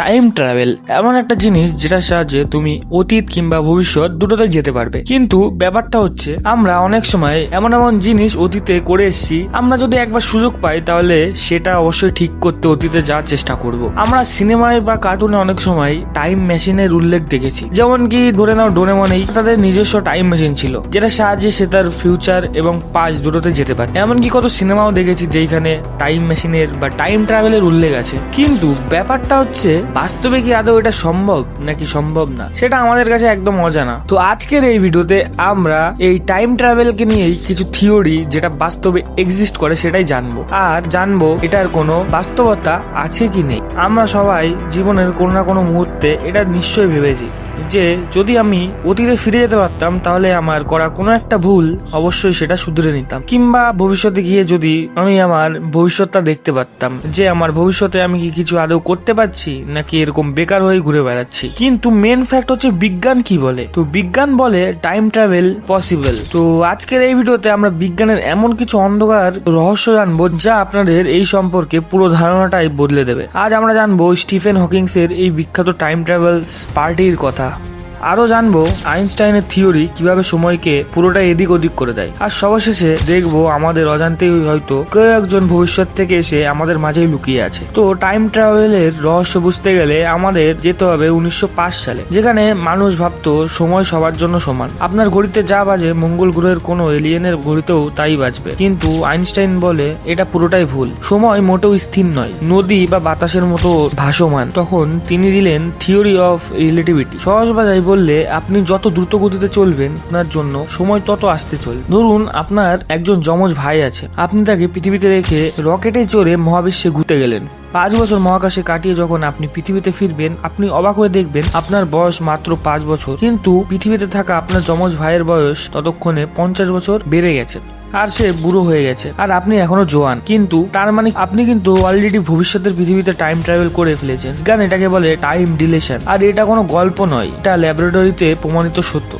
Time travel এমন একটা জিনিস যেটার সাহায্যে তুমি অতীত কিংবা ভবিষ্যৎ দুটোতে যেতে পারবে। কিন্তু ব্যাপারটা হচ্ছে আমরা অনেক সময় এমন এমন জিনিস অতীতে করে এসেছি, আমরা যদি একবার সুযোগ পাই তাহলে সেটা অবশ্যই ঠিক করতে অতীতে যাওয়ার চেষ্টা করব। আমরা সিনেমায় বা কার্টুনে অনেক সময় টাইম মেশিনের উল্লেখ দেখেছি, যেমন কি ধরে নাও ডোরেমনেই তাদের নিজস্ব টাইম মেশিন ছিল যেটা সাহায্যে সে তার ফিউচার এবং পাস্ট দুটোতে যেতে পারে। এমনকি কত সিনেমাও দেখেছি যেখানে টাইম মেশিনের বা টাইম ট্রাভেলের উল্লেখ আছে। কিন্তু ব্যাপারটা হচ্ছে বাস্তবে কি আদৌ এটা সম্ভব নাকি সম্ভব না, সেটা আমাদের কাছে একদম অজানা। তো আজকের এই ভিডিওতে আমরা এই টাইম ট্রাভেলকে নিয়েই কিছু থিওরি যেটা বাস্তবে এক্সিস্ট করে সেটাই জানবো, আর জানবো এটার কোনো বাস্তবতা আছে কি নেই। আমরা সবাই জীবনের কোনো না কোনো মুহূর্তে এটা নিশ্চয়ই ভেবেছি যে যদি আমি অতীতে ফিরে যেতে পারতাম তাহলে আমার করা কোনো একটা ভুল অবশ্যই সেটা শুধরে নিতাম, কিংবা ভবিষ্যতে গিয়ে যদি আমি আমার ভবিষ্যৎটা দেখতে পারতাম যে আমার ভবিষ্যতে আমি কি কিছু আদৌ করতে পারছি নাকি এরকম বেকার হয়ে ঘুরে বেড়াচ্ছি। কিন্তু মেন ফ্যাক্ট হচ্ছে বিজ্ঞান কি বলে। তো বিজ্ঞান বলে টাইম ট্রাভেল পসিবল। তো আজকের এই ভিডিওতে আমরা বিজ্ঞানের এমন কিছু অন্ধকার রহস্য জানবো যা আপনাদের এই সম্পর্কে পুরো ধারণাটাই বদলে দেবে। আজ আমরা জানবো স্টিফেন হকিংস এর এই বিখ্যাত টাইম ট্রাভেলস পার্টির কথা। আরো জানবো আইনস্টাইনের থিওরি কিভাবে সময়কে পুরোটা এদিক ওদিক করে দেয়। আর সবশেষে দেখবো আমাদের অজান্তেই হয়তো কেউ একজন ভবিষ্যৎ থেকে এসে আমাদের মাঝেই লুকিয়ে আছে। তো টাইম ট্রাভেলের রহস্য বুঝতে গেলে আমাদের যেতে হবে 1905 সালে, যেখানে মানুষ ভাবতো সময় সবার জন্য সমান। আপনার ঘড়িতে যা বাজে মঙ্গল গ্রহের কোনো এলিয়েনের ঘড়িতেও তাই বাজবে। কিন্তু আইনস্টাইন বলে এটা পুরোটাই ভুল, সময় মোটেও স্থির নয়, নদী বা বাতাসের মতো ভাসমান। তখন তিনি দিলেন থিওরি অফ রিলেটিভিটি। সহজ ভাষায় বললে আপনি যত দ্রুত গতিতে চলবেন আপনার জন্য সময় তত আসতে চলবে। ধরুন আপনার একজন যমজ ভাই আছে, আপনি তাকে পৃথিবীতে রেখে রকেটে চড়ে মহাবিশ্বে ঘুরতে গেলেন। 5 বছর মহাকাশে কাটিয়ে যখন আপনি পৃথিবীতে ফিরবেন আপনি অবাক হয়ে দেখবেন আপনার বয়স মাত্র 5 বছর, কিন্তু পৃথিবীতে থাকা আপনার যমজ ভাইয়ের বয়স ততক্ষণে 50 বছর বেড়ে গেছে আর সে বুড়ো হয়ে গেছে, আর আপনি এখনো জোয়ান। কিন্তু তার মানে আপনি কিন্তু অলরেডি ভবিষ্যতের পৃথিবীতে টাইম ট্রাভেল করে ফেলেছেন। গান এটাকে বলে টাইম ডিলেশন, আর এটা কোনো গল্প নয়, এটা ল্যাবরেটরিতে প্রমাণিত সত্য।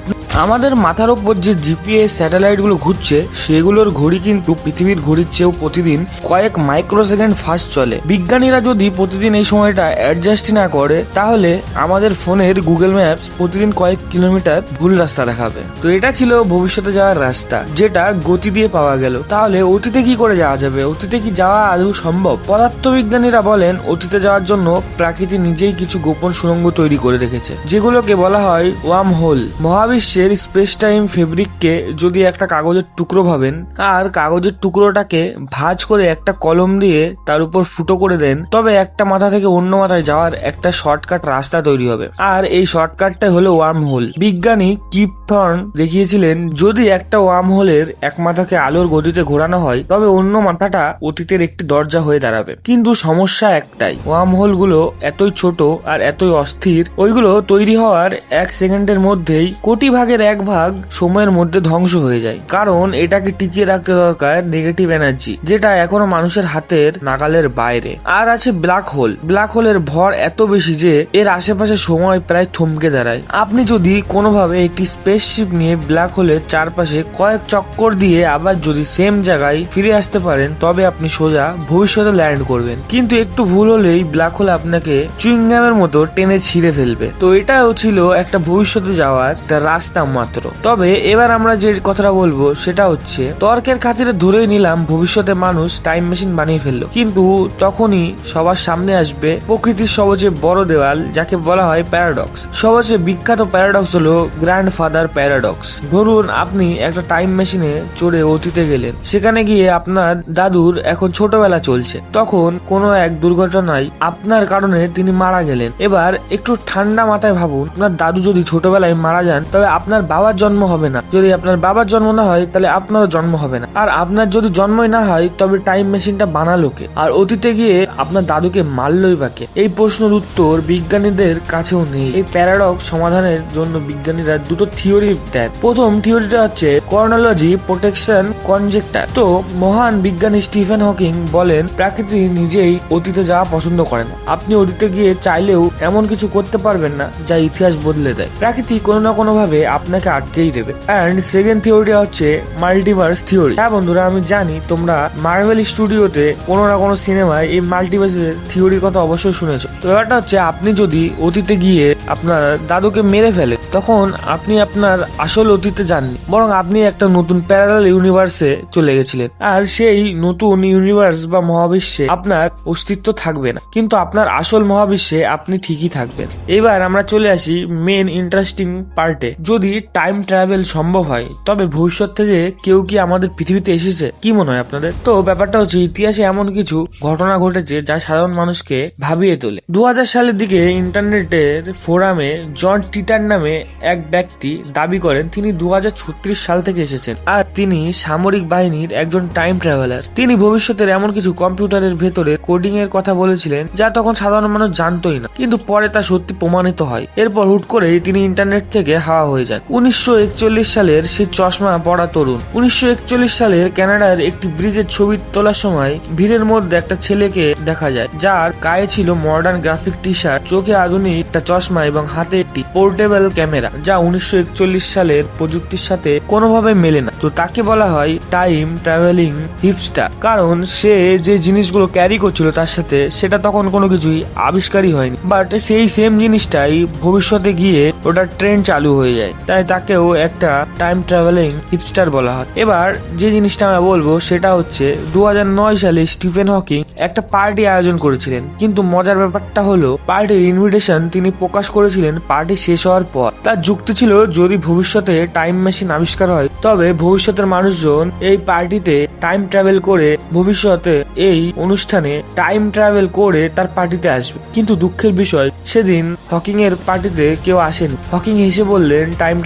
আমাদের মাথার উপর যে জিপিএস স্যাটেলাইট গুলো ঘুরছে সেগুলোর ঘড়ি কিন্তু পৃথিবীর ঘড়ির চেয়েও প্রতিদিন কয়েক মাইক্রোসেকেন্ড ফাস্ট চলে। বিজ্ঞানীরা যদি প্রতিদিন এই সময়টা অ্যাডজাস্ট না করে তাহলে আমাদের ফোনের গুগল ম্যাপস প্রতিদিন কয়েক কিলোমিটার ভুল রাস্তা দেখাবে। তো এটা ছিল ভবিষ্যতে যাওয়ার রাস্তা যেটা গতি দিয়ে পাওয়া গেল। তাহলে অতীতে কি করে যাওয়া যাবে? অতীতে কি যাওয়া আদৌ সম্ভব? পদার্থবিজ্ঞানীরা বলেন অতীতে যাওয়ার জন্য প্রকৃতি নিজেই কিছু গোপন সুড়ঙ্গ তৈরি করে রেখেছে, যেগুলোকে বলা হয় ওয়ার্ম হোল। মহাবিশ্বের স্পেস টাইম ফেব্রিককে যদি একটা কাগজের টুকরো ভাবেন আর কাগজের টুকরোটাকে ভাঁজ করে একটা কলম দিয়ে তার উপর ফুটো করে দেন, তবে একটা মাথা থেকে অন্য মাথায় যাওয়ার একটা শর্টকাট রাস্তা তৈরি হবে। আর এই শর্টকাটটাই হলো ওয়ার্ম হোল। বিজ্ঞানী কিপ থর্ন দেখিয়েছিলেন যদি একটা ওয়ার্ম হোলের এক মাথাকে আলোর গতিতে ঘোরানো হয় তবে অন্য মাথাটা অতীতের একটি দরজা হয়ে দাঁড়াবে। কিন্তু সমস্যা একটাই, ওয়ার্ম হোল গুলো এতই ছোট আর এতই অস্থির, ওইগুলো তৈরি হওয়ার 1 সেকেন্ডের মধ্যেই কোটি ভাগের 1 ভাগ সময়ের মধ্যে ধ্বংস হয়ে যায়। কারণ এটাকে টিকিয়ে রাখতে দরকার নেগেটিভ এনার্জি, যেটা এখনো মানুষের হাতের নাগালের বাইরে। আর আছে ব্ল্যাক হোল। ব্ল্যাক হোলের ভর এত বেশি যে এর আশেপাশে সময় প্রায় থমকে দাঁড়ায়। আপনি যদি কোনোভাবে একটি স্পেসশিপ নিয়ে ব্ল্যাক হোলের চারপাশে কয়েক চক্কর দিয়ে আবার যদি সেম জায়গায় ফিরে আসতে পারেন তবে আপনি সোজা ভবিষ্যতে ল্যান্ড করবেন। কিন্তু একটু ভুল হলেই ব্ল্যাক হোল আপনাকে চুইংগামের মতো টেনে ছিঁড়ে ফেলবে। তো এটাও ছিল একটা ভবিষ্যতে যাওয়ার একটা রাস্তা মাত্র। তবে এবার আমরা যে কথাটা বলবো সেটা হচ্ছে তর্কের খাতিরে ধরেই নিলাম ভবিষ্যতে মানুষ টাইম মেশিন বানিয়ে ফেললো, কিন্তু তখনই সবার সামনে আসবে প্রকৃতির সবচেয়ে বড় দেওয়াল, যাকে বলা হয় প্যারাডক্স। সবচেয়ে বিখ্যাত প্যারাডক্স হলো গ্র্যান্ডফাদার প্যারাডক্স। ধরুন আপনি একটা টাইম মেশিনে চড়ে অতীতে গেলেন, সেখানে গিয়ে আপনার দাদুর এখন ছোটবেলা চলছে, তখন কোনো এক দুর্ঘটনায় আপনার কারণে তিনি মারা গেলেন। এবার একটু ঠান্ডা মাথায় ভাবুন, আপনার দাদু যদি ছোটবেলায় মারা যান তবে আপনার বাবার জন্ম হবে না, যদি আপনার বাবার জন্ম না হয় তাহলে আপনারও জন্ম হবে না, আর আপনার যদি জন্মই না হয় তবে টাইম মেশিনটা বানালো কে? আর অতীতে গিয়ে আপনার দাদুকে মারলই বা কে? এই প্রশ্নের উত্তর বিজ্ঞানীদের কাছেও নেই। এই প্যারাডক্স সমাধানের জন্য বিজ্ঞানীরা দুটো থিওরি দেন। প্রথম থিওরিটা হচ্ছে ক্রনোলজি প্রোটেকশন কনজেক্টর। তো মহান বিজ্ঞানী স্টিফেন হকিং বলেন প্রকৃতি নিজেই অতীতে যাওয়া পছন্দ করে না। আপনি অতীতে গিয়ে চাইলেও এমন কিছু করতে পারবেন না যা ইতিহাস বদলে দেয়। প্রকৃতি কোনো না কোনো ভাবে আপনাকে আটকেই দেবে। অ্যান্ড সেকেন্ড থিওরিটা হচ্ছে মাল্টিভার্স থিওরি। হ্যাঁ বন্ধুরা, আমি জানি তোমরা মার্ভেল স্টুডিওতে কোনো না কোনো সিনেমায় এই মাল্টিভার্সের থিওরির কথা অবশ্যই শুনেছো। তো ব্যাপারটা হচ্ছে, আপনি যদি অতীতে গিয়ে আপনার দাদুকে মেরে ফেলে, তখন আপনি আপনার আসল অতীতে যাননি, বরং আপনি একটা নতুন প্যারালাল ইউনিভার্সে চলে গেছিলেন। আর সেই নতুন ইউনিভার্স বা মহাবিশ্বে আপনার অস্তিত্ব থাকবে না, কিন্তু আপনার আসল মহাবিশ্বে আপনি ঠিকই থাকবেন। এবার আমরা চলে আসি মেন ইন্টারেস্টিং পার্টে। যদি টাইম ট্রাভেল সম্ভব হয়, তবে ভবিষ্যৎ থেকে কেউ কি আমাদের পৃথিবীতে এসেছে? কি মনে হয় আপনাদের? তো ব্যাপারটা হচ্ছে, ইতিহাসে এমন কিছু ঘটনা ঘটেছে যা সাধারণ মানুষকে ভাবিয়ে তোলে। 2000 সালের দিকে ইন্টারনেটের ফোরামে জন টিটার নামে এক ব্যক্তি দাবি করেন তিনি 2036 সাল থেকে এসেছেন, আর তিনি সামরিক বাহিনীর একজন টাইম ট্রাভেলার। তিনি ভবিষ্যতের এমন কিছু কম্পিউটারের ভেতরে কোডিং এর কথা বলেছিলেন যা তখন সাধারণ মানুষ জানতোই না, কিন্তু পরে তা সত্যি প্রমাণিত হয়। এরপর হুট করেই তিনি ইন্টারনেট থেকে হাওয়া হয়ে যান। 1941 সালের সেই চশমা পড়া তরুণ। 1941 সালের কানাডার একটি ব্রিজের ছবি তোলার সময় ভিড়ের মধ্যে একটা ছেলেকে দেখা যায়, যার গায়ে ছিল মডার্ন গ্রাফিক টি শার্ট, চোখে আধুনিক একটা চশমা এবং হাতে একটি পোর্টেবল ক্যামেরা, যা 1941 সালের প্রযুক্তির সাথে কোনোভাবে মেলে না। তো তাকে বলা হয় টাইম ট্রাভেলিং হিপস্টার, কারণ সে যে জিনিসগুলো ক্যারি করছিল তার সাথে, সেটা তখন কোনো কিছুই আবিষ্কারই হয়নি, বাট সেই সেম জিনিসটাই ভবিষ্যতে গিয়ে ওটা ট্রেন্ড চালু হয়ে যায়, তাই তাকেও একটা টাইম ট্রাভেলিং হিপস্টার বলা হয়। এবার যে জিনিসটা আমরা বলবো সেটা হচ্ছে 2009 সালে স্টিফেন হকিং একটা পার্টি আয়োজন করেছিলেন, কিন্তু মজার ব্যাপারটা হলো পার্টির ইনভিটেশন তিনি প্রকাশ করেছিলেন পার্টি শেষ হওয়ার পর। তার যুক্তি ছিল, যদি ভবিষ্যতে টাইম মেশিন আবিষ্কার হয়, তবে ভবিষ্যতের মানুষজন এই পার্টিতে টাইম ট্রাভেল করে ভবিষ্যতে এই অনুষ্ঠানে টাইম ট্রাভেল করে তার পার্টিতে আসবে। কিন্তু দুঃখের বিষয়, সেদিন হকিং এর পার্টিতে কেউ আসেনি। হকিং হেসে বললেন টাইম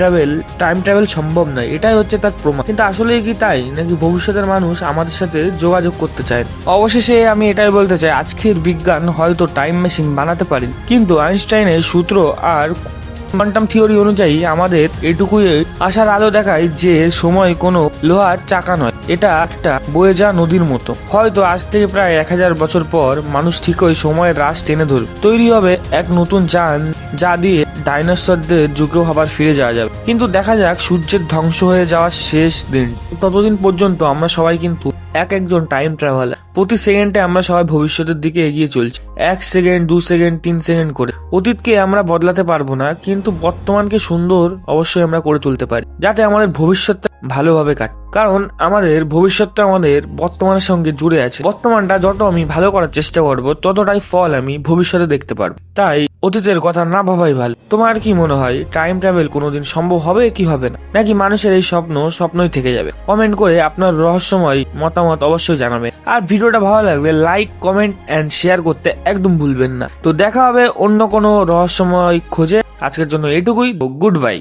ট্রাভেল সম্ভব নয়, এটাই হচ্ছে তার প্রমাণ। কিন্তু আসলে কি তাই, নাকি ভবিষ্যতের মানুষ আমাদের সাথে যোগাযোগ করতে চায়? অবশেষে আমি এটাই বলতে চাই, আজকের বিজ্ঞান হয়তো টাইম মেশিন বানাতে পারে, কিন্তু আইনস্টাইনের সূত্র আর কোয়ান্টাম থিওরি অনুযায়ী আমাদের এটুকুই আশার আলো দেখায় যে সময় কোনো লোহার চাকা নয়, এটা একটা বয়ে যাওয়া নদীর মতো। হয়তো আজ থেকে প্রায় 1000 বছর পর মানুষ ঠিকই সময়ের রাশ টেনে ধরবে, তৈরি হবে এক নতুন যান যা দিয়ে ডাইনোসরদের যুগেও আবার ফিরে যাওয়া যাবে। কিন্তু দেখা যাক সূর্যের ধ্বংস হয়ে যাওয়ার শেষ দিন, ততদিন পর্যন্ত আমরা সবাই কিন্তু একজন টাইম ট্রাভেলার। প্রতি সেকেন্ডে আমরা সবাই ভবিষ্যতের দিকে এগিয়ে চলছি, 1 সেকেন্ড 2 সেকেন্ড 3 সেকেন্ড করে। অতীতকে আমরা বদলাতে পারবো না, কিন্তু বর্তমানকে সুন্দর অবশ্যই আমরা করে তুলতে পারি, যাতে আমাদের ভবিষ্যৎটা ভালোভাবে কাটে। কারণ আমাদের ভবিষ্যৎটা আমাদের বর্তমানের সঙ্গে জুড়ে আছে। বর্তমানটা যত আমি ভালো করার চেষ্টা করব, ততটাই ফল আমি ভবিষ্যতে দেখতে পারবো। তাই অতীতের কথা না ভাবাই ভালো। তোমার কি মনে হয়, টাইম ট্রাভেল কোনোদিন সম্ভব হবে কি হবে না, নাকি মানুষের এই স্বপ্নই থেকে যাবে? কমেন্ট করে আপনার রহস্যময় মতামত অবশ্যই জানাবেন। আর ভিডিওটা ভালো লাগলে লাইক, কমেন্ট এন্ড শেয়ার করতে একদম ভুলবেন না। তো দেখা হবে অন্য কোনো রহস্যময় খোঁজে। আজকের জন্য এইটুকুই, গুড বাই।